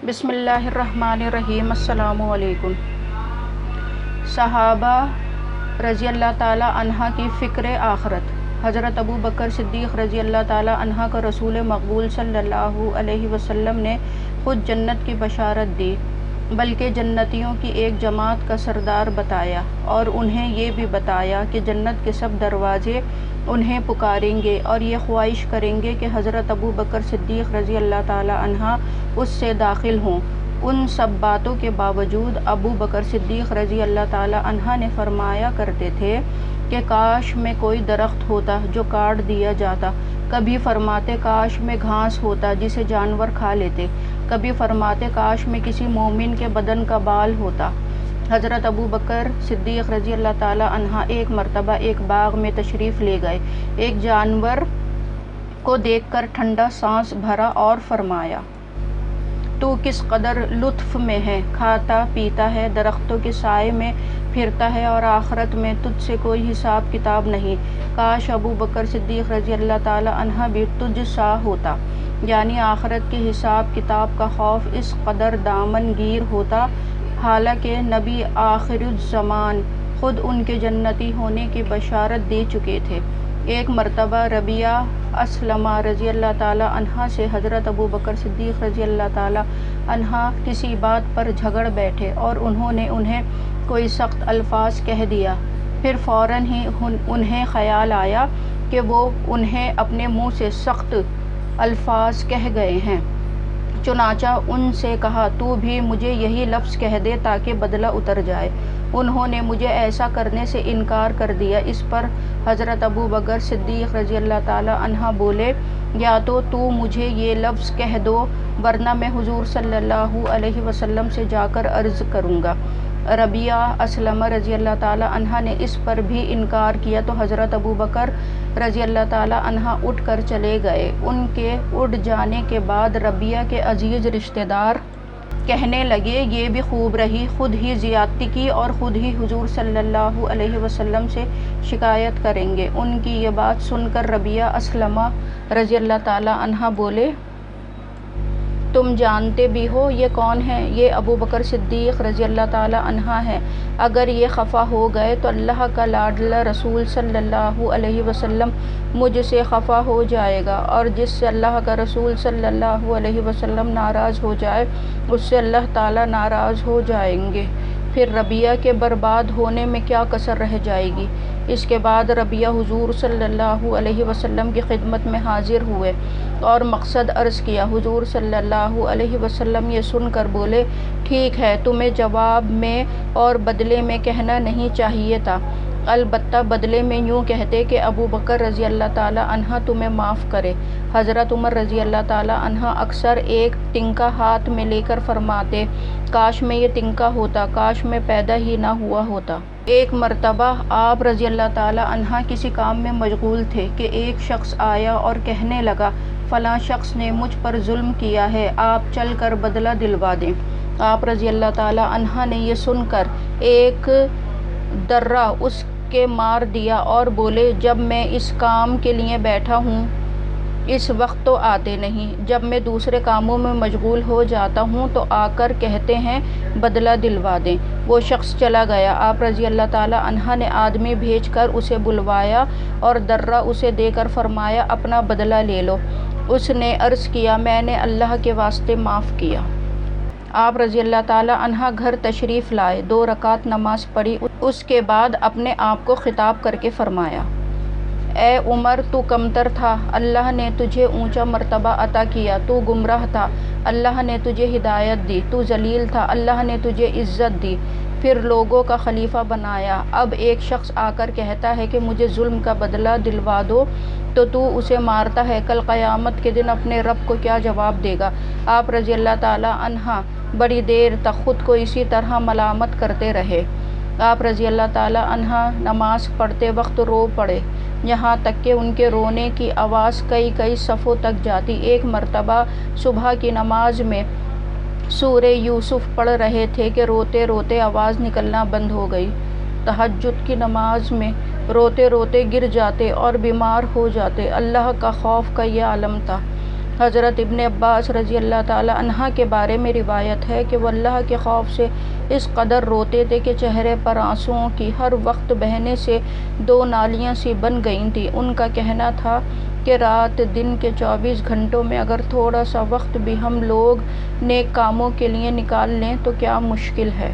بسم اللہ الرحمن الرحیم۔ السلام علیکم۔ صحابہ رضی اللہ تعالی عنہ کی فکر آخرت۔ حضرت ابو بکر صدیق رضی اللہ تعالی عنہ کو رسول مقبول صلی اللہ علیہ وسلم نے خود جنت کی بشارت دی، بلکہ جنتیوں کی ایک جماعت کا سردار بتایا، اور انہیں یہ بھی بتایا کہ جنت کے سب دروازے انہیں پکاریں گے اور یہ خواہش کریں گے کہ حضرت ابو بکر صدیق رضی اللہ تعالی عنہ اس سے داخل ہوں۔ ان سب باتوں کے باوجود ابو بکر صدیق رضی اللہ تعالی عنہ نے فرمایا کرتے تھے کہ کاش میں کوئی درخت ہوتا جو کاٹ دیا جاتا، کبھی فرماتے کاش میں گھاس ہوتا جسے جانور کھا لیتے، کبھی فرماتے کاش میں کسی مومن کے بدن کا بال ہوتا۔ حضرت ابو بکر صدیق رضی اللہ تعالی عنہ ایک مرتبہ ایک باغ میں تشریف لے گئے، ایک جانور کو دیکھ کر ٹھنڈا سانس بھرا اور فرمایا، تو کس قدر لطف میں ہے، کھاتا پیتا ہے، درختوں کے سائے میں پھرتا ہے، اور آخرت میں تجھ سے کوئی حساب کتاب نہیں۔ کاش ابو بکر صدیق رضی اللہ تعالی عنہ بھی تجھ سا ہوتا، یعنی آخرت کے حساب کتاب کا خوف اس قدر دامن گیر ہوتا، حالانکہ نبی آخر الزمان خود ان کے جنتی ہونے کی بشارت دے چکے تھے۔ ایک مرتبہ ربیعہ اسلمہ رضی اللہ تعالی عنہ سے حضرت ابو بکر صدیق رضی اللہ تعالی عنہ کسی بات پر جھگڑ بیٹھے، اور انہوں نے انہیں کوئی سخت الفاظ کہہ دیا۔ پھر فوراً ہی انہیں خیال آیا کہ وہ انہیں اپنے منہ سے سخت الفاظ کہہ گئے ہیں، چنانچہ ان سے کہا، تو بھی مجھے یہی لفظ کہہ دے تاکہ بدلہ اتر جائے۔ انہوں نے مجھے ایسا کرنے سے انکار کر دیا۔ اس پر حضرت ابو بکر صدیق رضی اللہ تعالی عنہ بولے، یا تو مجھے یہ لفظ کہہ دو، ورنہ میں حضور صلی اللہ علیہ وسلم سے جا کر عرض کروں گا۔ ربیعہ اسلمہ رضی اللہ تعالی عنہ نے اس پر بھی انکار کیا تو حضرت ابو بکر رضی اللہ تعالی عنہ اٹھ کر چلے گئے۔ ان کے اٹھ جانے کے بعد ربیعہ کے عزیز رشتہ دار کہنے لگے، یہ بھی خوب رہی، خود ہی زیادتی کی اور خود ہی حضور صلی اللہ علیہ وسلم سے شکایت کریں گے۔ ان کی یہ بات سن کر ربیعہ اسلمہ رضی اللہ تعالی عنہ بولے، تم جانتے بھی ہو یہ کون ہے؟ یہ ابو بکر صدیق رضی اللہ تعالی عنہ ہے۔ اگر یہ خفا ہو گئے تو اللہ کا لاڈلا رسول صلی اللہ علیہ وسلم مجھ سے خفا ہو جائے گا، اور جس سے اللہ کا رسول صلی اللہ علیہ وسلم ناراض ہو جائے اس سے اللہ تعالی ناراض ہو جائیں گے۔ پھر ربیعہ کے برباد ہونے میں کیا کسر رہ جائے گی؟ اس کے بعد ربیعہ حضور صلی اللہ علیہ وسلم کی خدمت میں حاضر ہوئے اور مقصد عرض کیا۔ حضور صلی اللہ علیہ وسلم یہ سن کر بولے، ٹھیک ہے، تمہیں جواب میں اور بدلے میں کہنا نہیں چاہیے تھا، البتہ بدلے میں یوں کہتے کہ ابو بکر رضی اللہ تعالی عنہ تمہیں معاف کرے۔ حضرت عمر رضی اللہ تعالی عنہ اکثر ایک تنکا ہاتھ میں لے کر فرماتے، کاش میں یہ تنکا ہوتا، کاش میں پیدا ہی نہ ہوا ہوتا۔ ایک مرتبہ آپ رضی اللہ تعالی عنہ کسی کام میں مشغول تھے کہ ایک شخص آیا اور کہنے لگا، فلاں شخص نے مجھ پر ظلم کیا ہے، آپ چل کر بدلہ دلوا دیں۔ آپ رضی اللہ تعالی عنہ نے یہ سن کر ایک درہ اس کے مار دیا اور بولے، جب میں اس کام کے لیے بیٹھا ہوں اس وقت تو آتے نہیں، جب میں دوسرے کاموں میں مشغول ہو جاتا ہوں تو آ کر کہتے ہیں بدلہ دلوا دیں۔ وہ شخص چلا گیا۔ آپ رضی اللہ تعالی عنہ نے آدمی بھیج کر اسے بلوایا اور درہ اسے دے کر فرمایا، اپنا بدلہ لے لو۔ اس نے عرض کیا، میں نے اللہ کے واسطے معاف کیا۔ آپ رضی اللہ تعالی عنہ گھر تشریف لائے، 2 رکعت نماز پڑھی، اس کے بعد اپنے آپ کو خطاب کر کے فرمایا، اے عمر، تو کمتر تھا، اللہ نے تجھے اونچا مرتبہ عطا کیا، تو گمراہ تھا، اللہ نے تجھے ہدایت دی، تو ذلیل تھا، اللہ نے تجھے عزت دی، پھر لوگوں کا خلیفہ بنایا۔ اب ایک شخص آ کر کہتا ہے کہ مجھے ظلم کا بدلہ دلوا دو تو اسے مارتا ہے، کل قیامت کے دن اپنے رب کو کیا جواب دے گا؟ آپ رضی اللہ تعالی عنہ بڑی دیر تک خود کو اسی طرح ملامت کرتے رہے۔ آپ رضی اللہ تعالی عنہ نماز پڑھتے وقت رو پڑے، یہاں تک کہ ان کے رونے کی آواز کئی صفوں تک جاتی۔ ایک مرتبہ صبح کی نماز میں سورہ یوسف پڑھ رہے تھے کہ روتے روتے آواز نکلنا بند ہو گئی۔ تہجد کی نماز میں روتے روتے گر جاتے اور بیمار ہو جاتے۔ اللہ کا خوف کا یہ عالم تھا۔ حضرت ابن عباس رضی اللہ تعالیٰ عنہ کے بارے میں روایت ہے کہ وہ اللہ کے خوف سے اس قدر روتے تھے کہ چہرے پر آنسوؤں کی ہر وقت بہنے سے 2 نالیاں سی بن گئی تھیں۔ ان کا کہنا تھا کہ رات دن کے 24 گھنٹوں میں اگر تھوڑا سا وقت بھی ہم لوگ نیک کاموں کے لیے نکال لیں تو کیا مشکل ہے۔